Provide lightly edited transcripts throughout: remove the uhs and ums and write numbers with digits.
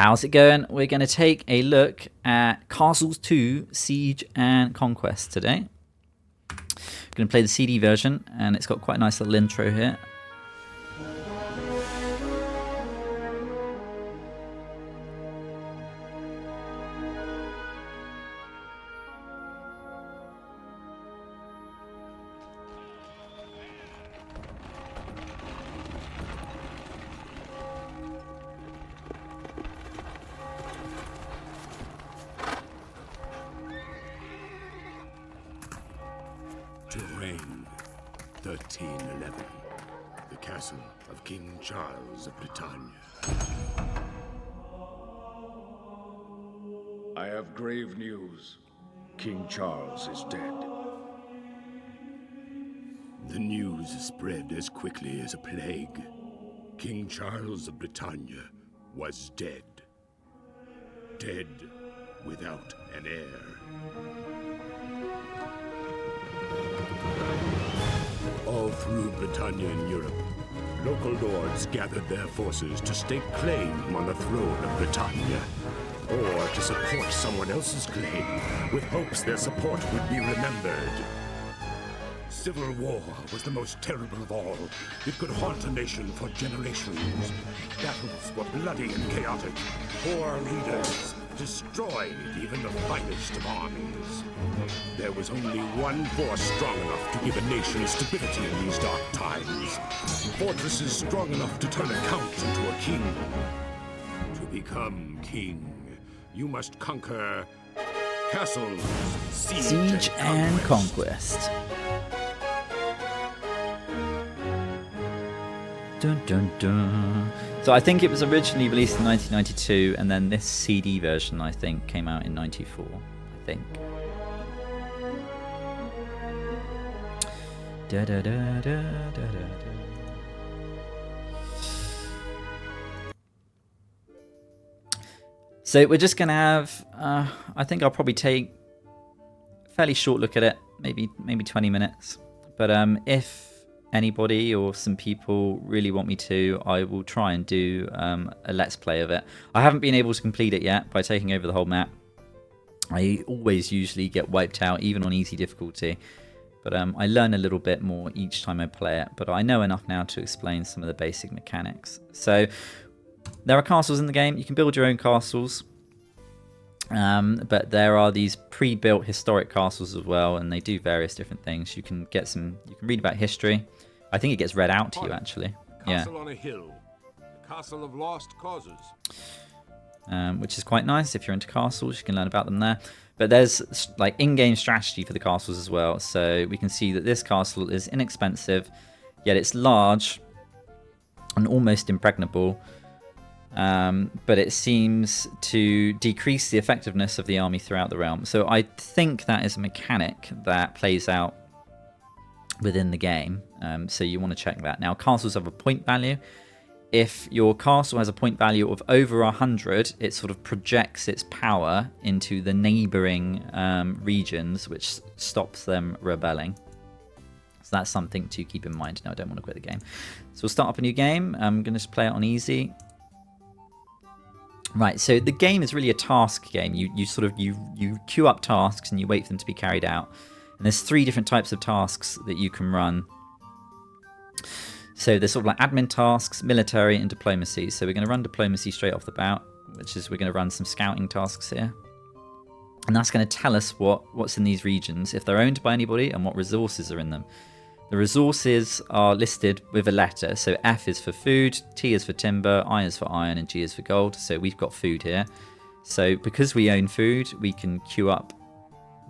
How's it going? We're going to take a look at Castles 2, Siege and Conquest today. We're going to play the CD version, and it's got quite a nice little intro here. Terrain 1311, the castle of King Charles of Britannia. I have grave news. King Charles is dead. The news spread as quickly as a plague. King Charles of Britannia was dead. Dead without an heir. All through Britannia and Europe, local lords gathered their forces to stake claim on the throne of Britannia, or to support someone else's claim, with hopes their support would be remembered. Civil war was the most terrible of all. It could haunt a nation for generations. Battles were bloody and chaotic. Poor leaders destroyed even the finest of armies. There was only one force strong enough to give a nation stability in these dark times. Fortresses strong enough to turn a count into a king. To become king, you must conquer castles, Siege and Conquest. Dun, dun, dun. So I think it was originally released in 1992, and then this CD version, I think, came out in 94, I think. Da, da, da, da, da, da, da. So we're just going to have, I think I'll probably take a fairly short look at it, maybe 20 minutes. But if anybody or some people really want me to, I will try and do a let's play of it. I haven't been able to complete it yet by taking over the whole map. I always usually get wiped out, even on easy difficulty. But I learn a little bit more each time I play it. But I know enough now to explain some of the basic mechanics. So there are castles in the game. You can build your own castles. But there are these pre-built historic castles as well, and they do various different things. You can read about history. I think it gets read out to you, actually. Castle on a hill. The castle of lost causes. Which is quite nice. If you're into castles, you can learn about them there. But there's like in-game strategy for the castles as well. So we can see that this castle is inexpensive, yet it's large and almost impregnable. But it seems to decrease the effectiveness of the army throughout the realm. So I think that is a mechanic that plays out within the game. So you want to check that. Now, castles have a point value. If your castle has a point value of over 100, it sort of projects its power into the neighboring regions, which stops them rebelling. So that's something to keep in mind. Now, I don't want to quit the game. So we'll start up a new game. I'm going to just play it on easy. Right, so the game is really a task game. You queue up tasks and you wait for them to be carried out. And there's 3 different types of tasks that you can run. So there's sort of like admin tasks, military, and diplomacy. So we're going to run diplomacy straight off the bat, which is we're going to run some scouting tasks here. And that's going to tell us what's in these regions, if they're owned by anybody, and what resources are in them. The resources are listed with a letter. So F is for food, T is for timber, I is for iron, and G is for gold. So we've got food here. So because we own food, we can queue up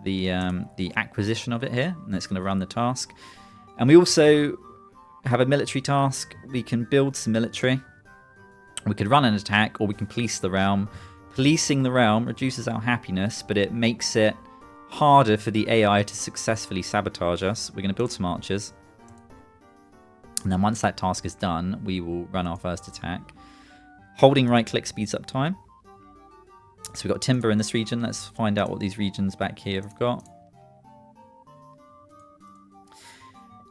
the acquisition of it here, and it's going to run the task. And we also have a military task. We can build some military. We could run an attack, or we can police the realm. Policing the realm reduces our happiness, but it makes it harder for the AI to successfully sabotage us. We're going to build some archers. And then once that task is done, we will run our first attack. Holding right click speeds up time. So we've got timber in this region. Let's find out what these regions back here have got.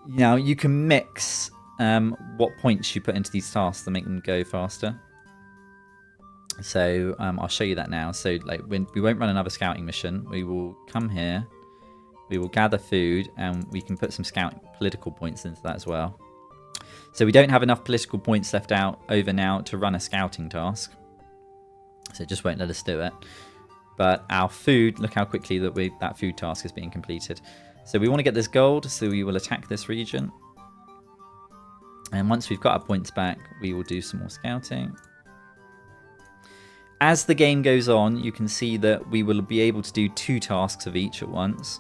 Now you can mix what points you put into these tasks to make them go faster. So I'll show you that now. So like we won't run another scouting mission. We will come here, we will gather food, and we can put some political points into that as well. So we don't have enough political points left over now to run a scouting task. So it just won't let us do it. But our food, look how quickly that food task is being completed. So we want to get this gold, so we will attack this region. And once we've got our points back, we will do some more scouting. As the game goes on, you can see that we will be able to do 2 tasks of each at once.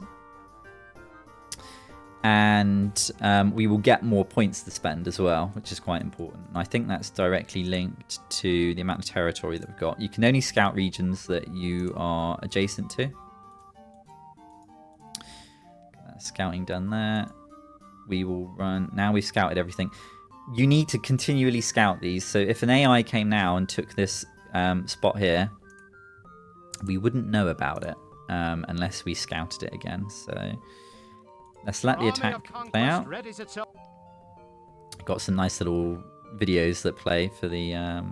And we will get more points to spend as well, which is quite important. And I think that's directly linked to the amount of territory that we've got. You can only scout regions that you are adjacent to. Scouting done there. We will run. Now we've scouted everything. You need to continually scout these. So if an AI came now and took this spot here, we wouldn't know about it unless we scouted it again. So let's let the attack play out. Got some nice little videos that play for the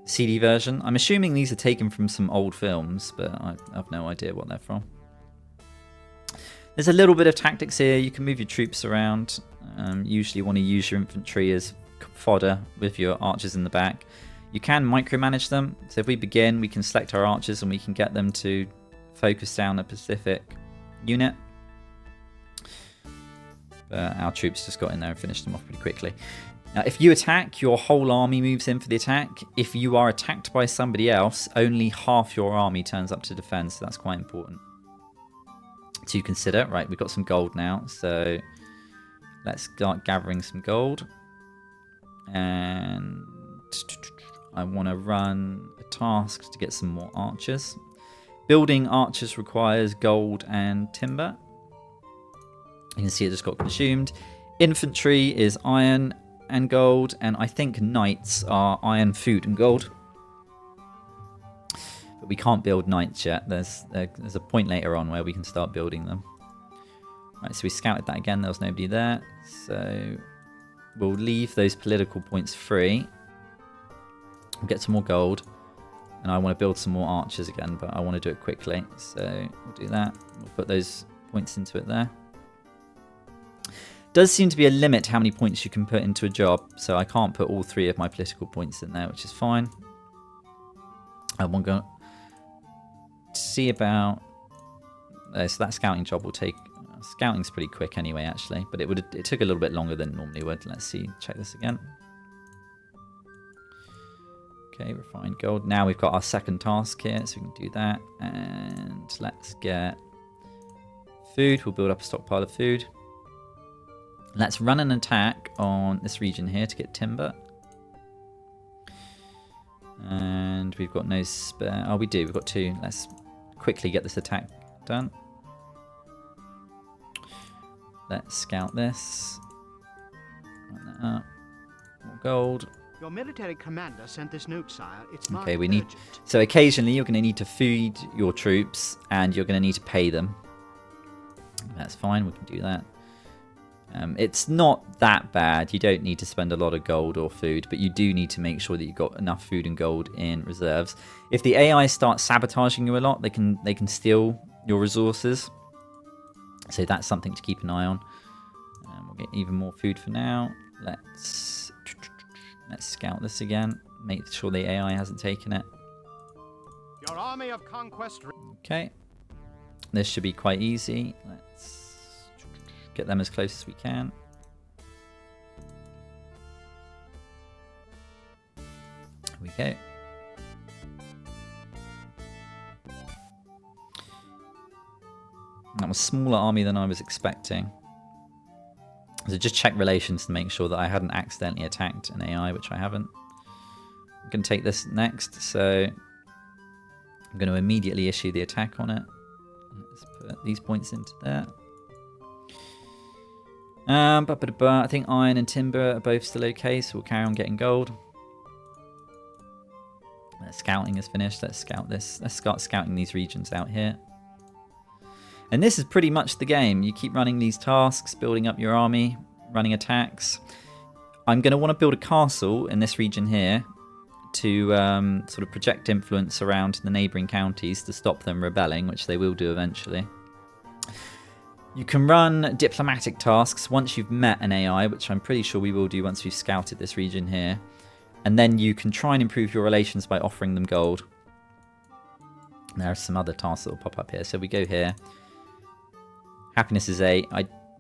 CD version. I'm assuming these are taken from some old films, but I have no idea what they're from. There's a little bit of tactics here. You can move your troops around. Usually you want to use your infantry as fodder with your archers in the back. You can micromanage them. So if we begin, we can select our archers and we can get them to focus down a specific unit. But our troops just got in there and finished them off pretty quickly. Now, if you attack, your whole army moves in for the attack. If you are attacked by somebody else, only half your army turns up to defend. So that's quite important to consider. Right, we've got some gold now. So let's start gathering some gold. And I want to run a task to get some more archers. Building archers requires gold and timber. You can see it just got consumed. Infantry is iron and gold, and I think knights are iron, food, and gold. But we can't build knights yet. There's a point later on where we can start building them. Right, so we scouted that again. There was nobody there. So we'll leave those political points free. We'll get some more gold. And I want to build some more archers again, but I want to do it quickly. So we'll do that. We'll put those points into it there. Does seem to be a limit to how many points you can put into a job. So I can't put all 3 of my political points in there, which is fine. I want to go see about... so that scouting job will take... Scouting's pretty quick anyway, actually. But it took a little bit longer than it normally would. Let's see. Check this again. Okay, refined gold. Now we've got our second task here, so we can do that. And let's get food. We'll build up a stockpile of food. Let's run an attack on this region here to get timber. And we've got no spare... Oh, we do. We've got 2. Let's quickly get this attack done. Let's scout this. Run that up. More gold. Your military commander sent this note, sire. It's okay, we need... So occasionally you're going to need to feed your troops and you're going to need to pay them. That's fine. We can do that. It's not that bad. You don't need to spend a lot of gold or food, but you do need to make sure that you've got enough food and gold in reserves. If the AI starts sabotaging you a lot, they can steal your resources. So that's something to keep an eye on. We'll get even more food for now. Let's scout this again. Make sure the AI hasn't taken it. Your army of conquest. Okay. This should be quite easy. Let's get them as close as we can. There we go. That was a smaller army than I was expecting. So just check relations to make sure that I hadn't accidentally attacked an AI, which I haven't. I'm going to take this next, so I'm going to immediately issue the attack on it. Let's put these points into there. I think iron and timber are both still okay, so we'll carry on getting gold. Scouting is finished. Let's scout this. Let's start scouting these regions out here. And this is pretty much the game. You keep running these tasks, building up your army, running attacks. I'm going to want to build a castle in this region here to sort of project influence around the neighbouring counties to stop them rebelling, which they will do eventually. You can run diplomatic tasks once you've met an AI, which I'm pretty sure we will do once we've scouted this region here. And then you can try and improve your relations by offering them gold. There are some other tasks that will pop up here. So we go here. Happiness is 8.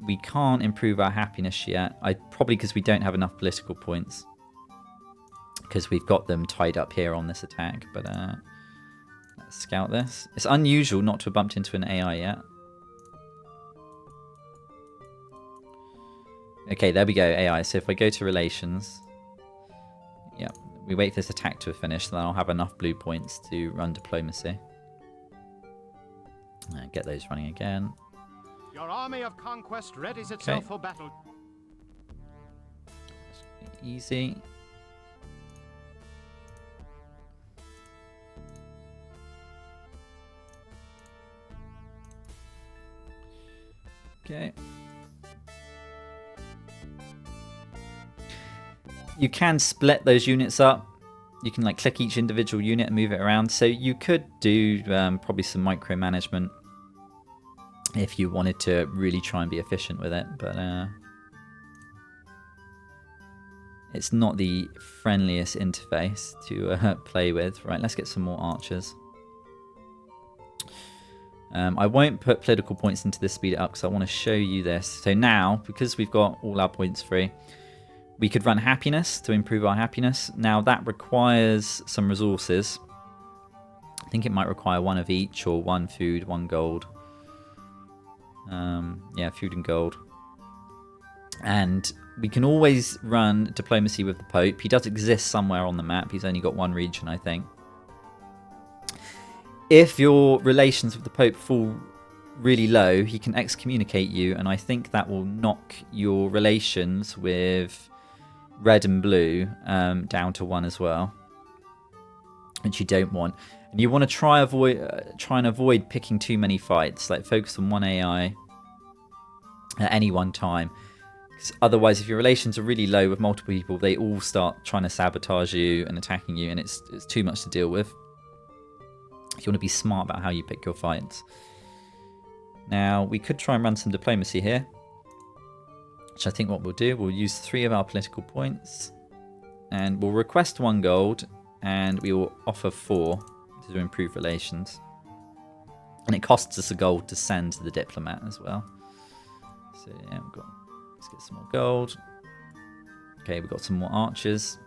We can't improve our happiness yet. Probably because we don't have enough political points. Because we've got them tied up here on this attack. But let's scout this. It's unusual not to have bumped into an AI yet. Okay, there we go, AI. So if I go to relations, yeah, we wait for this attack to finish, then I'll have enough blue points to run diplomacy. Get those running again. Your army of conquest readies itself for battle. Easy. Okay. You can split those units up. You can like click each individual unit and move it around. So you could do probably some micromanagement if you wanted to really try and be efficient with it. But it's not the friendliest interface to play with. Right, let's get some more archers. I won't put political points into this speed it up because I want to show you this. So now, because we've got all our points free, we could run happiness to improve our happiness. Now that requires some resources. I think it might require 1 of each, or 1 food, 1 gold. Yeah, food and gold. And we can always run diplomacy with the Pope. He does exist somewhere on the map. He's only got 1 region, I think. If your relations with the Pope fall really low, he can excommunicate you, and I think that will knock your relations with red and blue down to 1 as well, which you don't want. And you want to try and avoid picking too many fights. Like focus on 1 AI at any one time. Because otherwise, if your relations are really low with multiple people, they all start trying to sabotage you and attacking you, and it's too much to deal with. You want to be smart about how you pick your fights. Now, we could try and run some diplomacy here, which I think what we'll do, we'll use 3 of our political points, and we'll request 1 gold, and we will offer 4 to improve relations. And it costs us a gold to send to the diplomat as well. So yeah, let's get some more gold. Okay, we've got some more archers.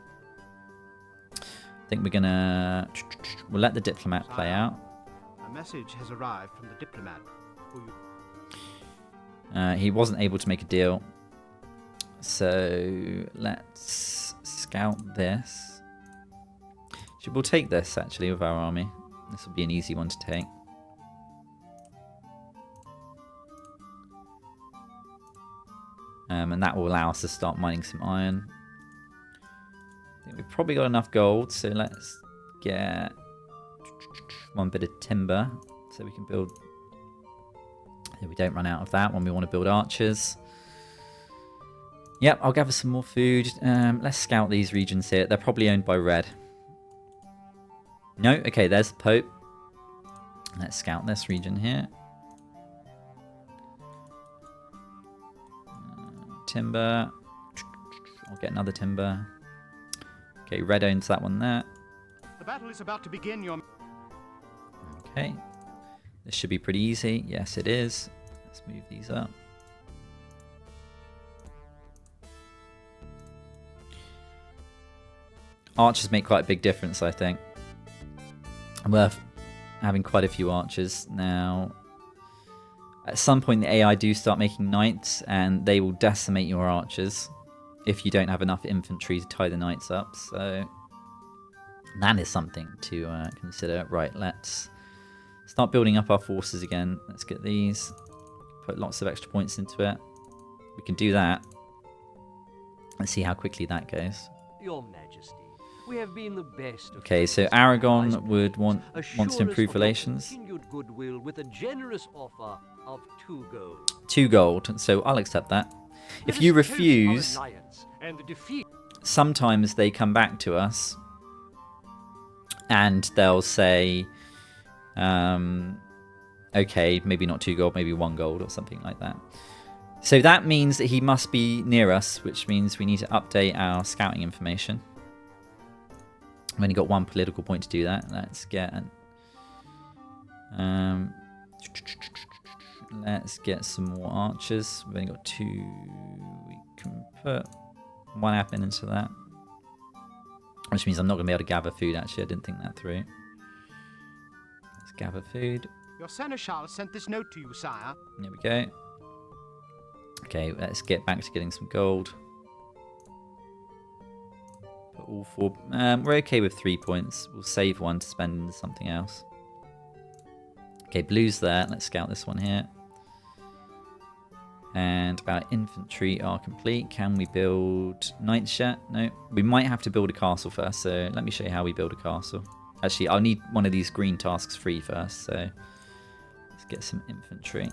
I think we'll let the diplomat play out. A message has arrived from the diplomat. He wasn't able to make a deal. So let's scout this. We'll take this actually with our army. This will be an easy one to take. And that will allow us to start mining some iron. I think we've probably got enough gold, so let's get 1 bit of timber so we can build. We don't run out of that when we want to build archers. Yep, I'll gather some more food. Let's scout these regions here. They're probably owned by red. No, okay, there's the Pope. Let's scout this region here. Timber. I'll get another timber. Okay, red owns that one there. The battle is about to begin, your... Okay. This should be pretty easy. Yes, it is. Let's move these up. Archers make quite a big difference, I think. Worth having quite a few archers. Now, at some point the AI do start making knights, and they will decimate your archers if you don't have enough infantry to tie the knights up. So that is something to consider. Right, let's start building up our forces again. Let's get these. Put lots of extra points into it. We can do that. Let's see how quickly that goes. Your Majesty, we have been the best. Okay, so Aragon would wants to improve relations. Continued goodwill with a generous offer of 2 gold. 2 gold, so I'll accept that. If you refuse, And the defeat. sometimes they come back to us and they'll say, okay, maybe not 2 gold, maybe 1 gold or something like that. So that means that he must be near us, which means we need to update our scouting information. I've only got 1 political point to do that. Let's get let's get some more archers. We've only got 2. We can put 1 admin into that, which means I'm not going to be able to gather food. Actually, I didn't think that through. Let's gather food. Your seneschal sent this note to you, sire. There we go. Okay, let's get back to getting some gold. Put all 4. We're okay with 3 points. We'll save 1 to spend into something else. Okay, blue's there. Let's scout this one here. And our infantry are complete. Can we build knights yet? No. We might have to build a castle first, so let me show you how we build a castle. Actually, I'll need one of these green tasks free first, so let's get some infantry.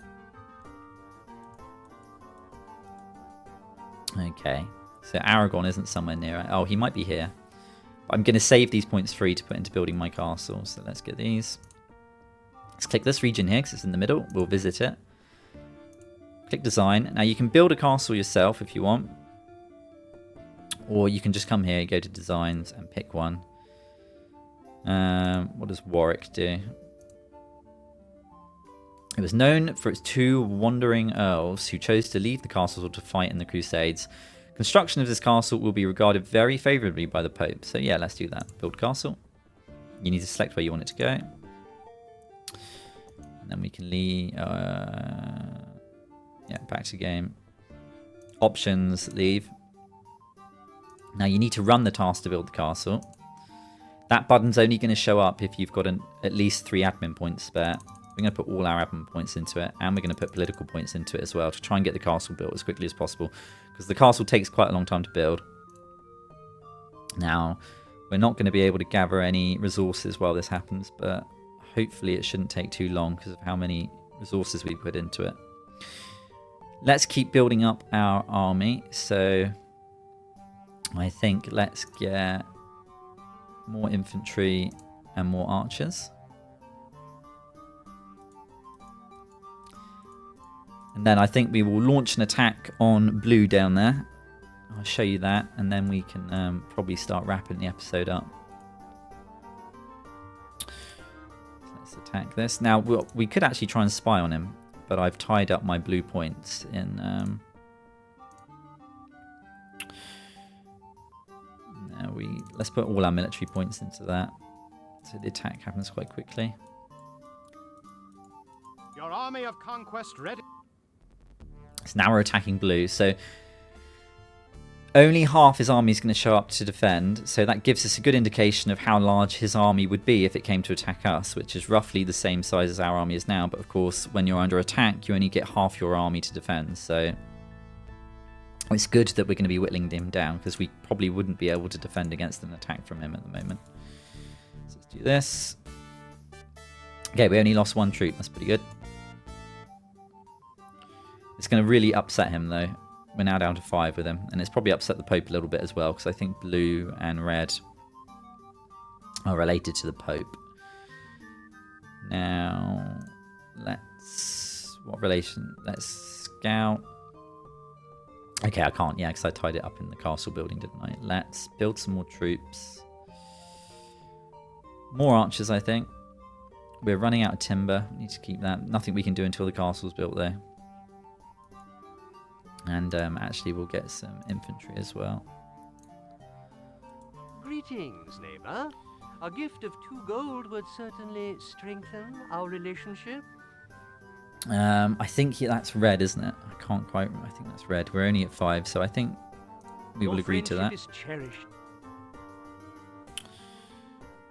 Okay, so Aragon isn't somewhere near it. Oh, he might be here. But I'm going to save these points free to put into building my castle, so let's get these. Let's click this region here because it's in the middle. We'll visit it. Click design. Now you can build a castle yourself if you want. Or you can just come here, go to designs and pick one. What does Warwick do? It was known for its 2 wandering earls who chose to leave the castle to fight in the Crusades. Construction of this castle will be regarded very favourably by the Pope. So yeah, let's do that. Build castle. You need to select where you want it to go. And then we can leave... yeah, back to game. Options, leave. Now you need to run the task to build the castle. That button's only going to show up if you've got at least 3 admin points spare. We're going to put all our admin points into it, and we're going to put political points into it as well to try and get the castle built as quickly as possible, because the castle takes quite a long time to build. Now, we're not going to be able to gather any resources while this happens, but hopefully it shouldn't take too long because of how many resources we put into it. Let's keep building up our army. So I think let's get more infantry and more archers. And then I think we will launch an attack on blue down there. I'll show you that, and then we can probably start wrapping the episode up. So let's attack this. Now, we could actually try and spy on him, but I've tied up my blue points in... let's put all our military points into that, so the attack happens quite quickly. Your army of conquest ready. So now we're attacking blue, so only half his army is going to show up to defend, so that gives us a good indication of how large his army would be if it came to attack us, which is roughly the same size as our army is now, but of course when you're under attack you only get half your army to defend, so it's good that we're going to be whittling him down, because we probably wouldn't be able to defend against an attack from him at the moment. So let's do this. Okay, we only lost 1 troop, that's pretty good. It's going to really upset him though. We're now down to 5 with him, and it's probably upset the Pope a little bit as well, because I think blue and red are related to the Pope. Now, what relation? Let's scout. Okay, I can't, yeah, because I tied it up in the castle building, didn't I? Let's build some more troops. More archers, I think. We're running out of timber. Need to keep that. Nothing we can do until the castle's built there. And actually we'll get some infantry as well. Greetings, neighbor. A gift of 2 gold would certainly strengthen our relationship. I think that's red, isn't it? I can't quite remember. I think that's red. We're only at 5, so I think we will agree to that. Is cherished.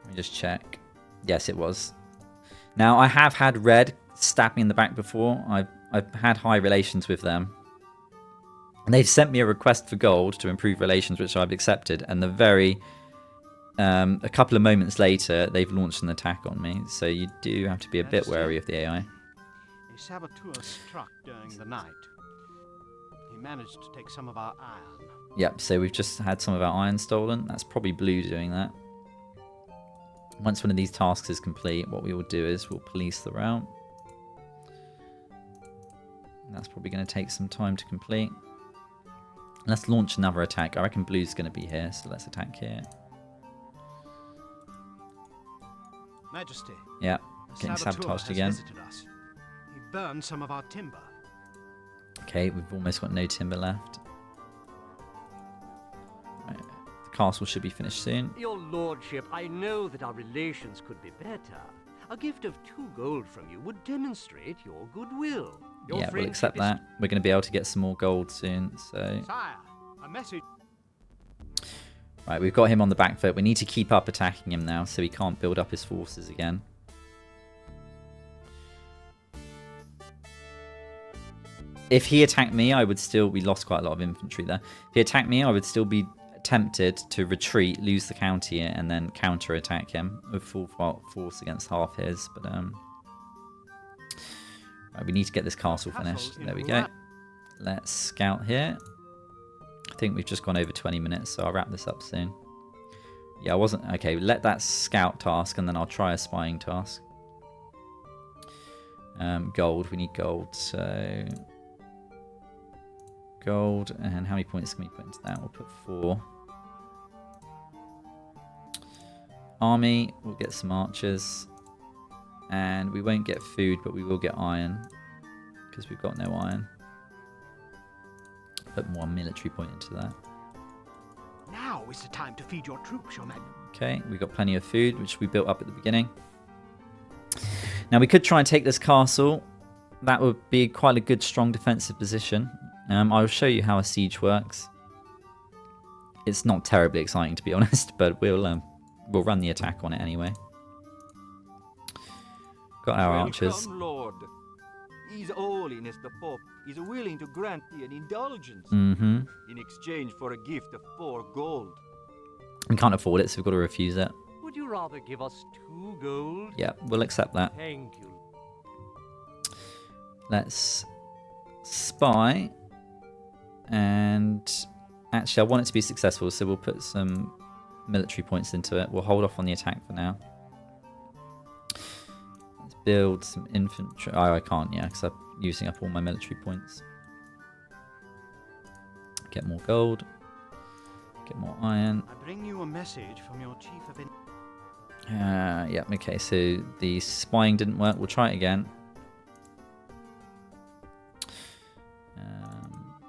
Let me just check. Yes, it was. Now, I have had red stab me in the back before. I've had high relations with them. And they've sent me a request for gold to improve relations, which I've accepted. And a couple of moments later, they've launched an attack on me. So you do have to be a bit wary of the AI. A saboteur struck during the night. He managed to take some of our iron. Yep, so we've just had some of our iron stolen. That's probably blue doing that. Once one of these tasks is complete, what we will do is we'll police the route. That's probably going to take some time to complete. Let's launch another attack. I reckon blue's going to be here, so let's attack here. Majesty, Yeah, a getting saboteur sabotaged has again. visited us. He burned some of our timber. Okay, we've almost got no timber left. Right, the castle should be finished soon. Your lordship, I know that our relations could be better. A gift of 2 gold from you would demonstrate your goodwill. Your Yeah, we'll friendship accept is- that. We're going to be able to get some more gold soon. So, Sire, a message. right, we've got him on the back foot. We need to keep up attacking him now, so he can't build up his forces again. If he attacked me, I would still... We lost quite a lot of infantry there. If he attacked me, I would still be tempted to retreat, lose the county, and then counter-attack him with full force against half his. But right, we need to get this castle finished. There we go. Let's scout here. I think we've just gone over 20 minutes, so I'll wrap this up soon. Yeah, I wasn't... Okay, let that scout task, and then I'll try a spying task. Gold. We need gold, so... Gold, and how many points can we put into that? We'll put 4. Army, we'll get some archers. And we won't get food, but we will get iron. Because we've got no iron. Put more military point into that. Now is the time to feed your troops, your men. Okay, we got plenty of food, which we built up at the beginning. Now we could try and take this castle. That would be quite a good, strong defensive position. I'll show you how a siege works. It's not terribly exciting, to be honest, but we'll run the attack on it anyway. Got our archers. Welcome, Lord. His Holiness the Pope is willing to grant thee an indulgence Mm-hmm. in exchange for a gift of 4 gold. We can't afford it, so we've got to refuse it. Would you rather give us 2 gold? Yeah, we'll accept that. Thank you. Let's spy. And actually, I want it to be successful, so we'll put some military points into it. We'll hold off on the attack for now. Let's build some infantry. Oh, I can't, yeah, because I'm using up all my military points. Get more gold. Get more iron. I bring you a message from your chief of... Yeah, okay, so the spying didn't work. We'll try it again.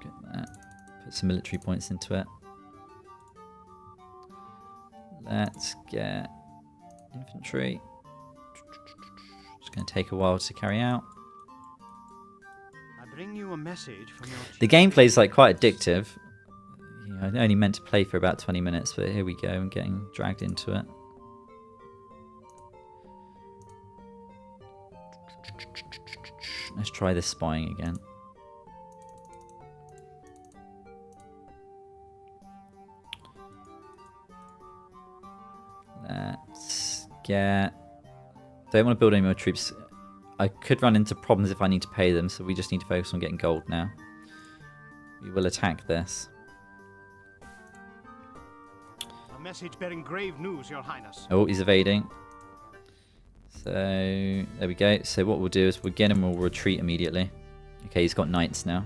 Get that. Put some military points into it. Let's get infantry. It's going to take a while to carry out. I bring you a message from your chief... The gameplay is like quite addictive. I only meant to play for about 20 minutes, but here we go. I'm getting dragged into it. Let's try this spying again. Let's get... Don't want to build any more troops. I could run into problems if I need to pay them, so we just need to focus on getting gold now. We will attack this. A message bearing grave news, your highness. Oh, he's evading. So, there we go. So what we'll do is we'll get him and we'll retreat immediately. Okay, he's got knights now.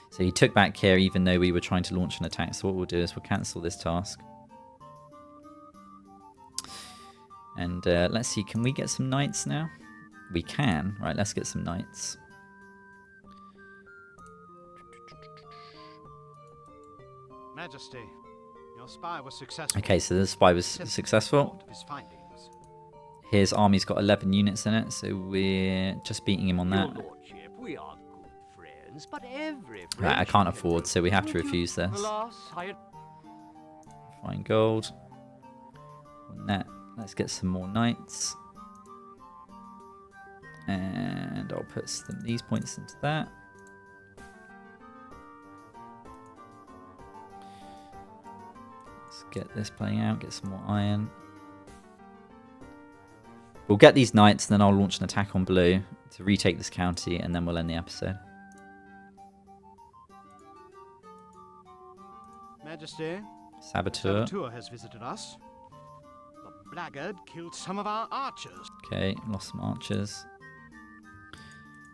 So he took back here even though we were trying to launch an attack. So what we'll do is we'll cancel this task. And let's see, can we get some knights now? We can. Right, let's get some knights. Majesty, your spy was successful. Okay, so the spy was Sent successful. report of his findings. His army's got 11 units in it, so we're just beating him on Your that. lordship, we are good friends, but every Right, I friendship can't can afford, so we have to Would you- refuse this. Alas, I... Fine gold. On that, let's get some more knights. And I'll put these points into that. Let's get this playing out, get some more iron. We'll get these knights, and then I'll launch an attack on blue to retake this county, and then we'll end the episode. Majesty, Saboteur. Saboteur has visited us. The blackguard killed some of our archers. Okay, lost some archers.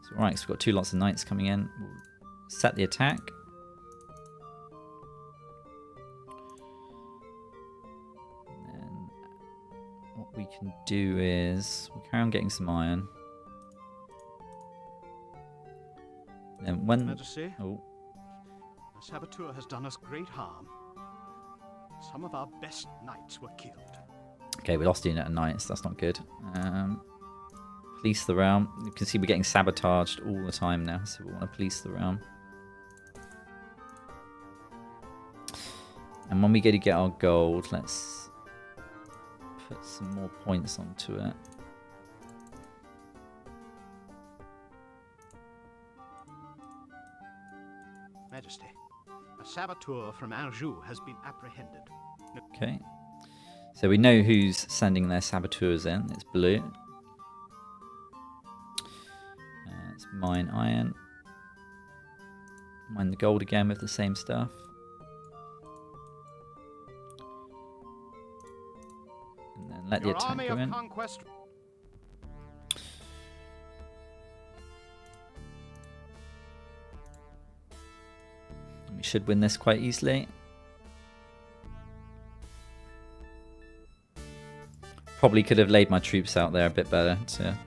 So, alright, so we've got 2 lots of knights coming in. We'll set the attack. And then what we can do is we'll carry on getting some iron. And when Majesty, oh, the saboteur has done us great harm. Some of our best knights were killed. okay, we lost a unit of knights. That's not good. Police the realm. You can see we're getting sabotaged all the time now, so we want to police the realm. And when we go to get our gold, let's put some more points onto it. Majesty, a saboteur from Anjou has been apprehended. Okay. So we know who's sending their saboteurs in. It's blue. Let's mine iron. Mine the gold again with the same stuff. And then let the Your attack army go of in. conquest. We should win this quite easily. Probably could have laid my troops out there a bit better to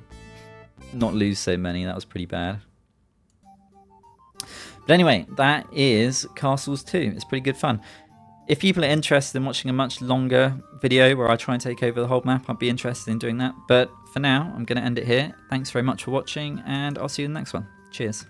not lose so many. That was pretty bad. But anyway, that is Castles 2. It's pretty good fun. If people are interested in watching a much longer video where I try and take over the whole map, I'd be interested in doing that. But for now, I'm going to end it here. Thanks very much for watching, and I'll see you in the next one. Cheers.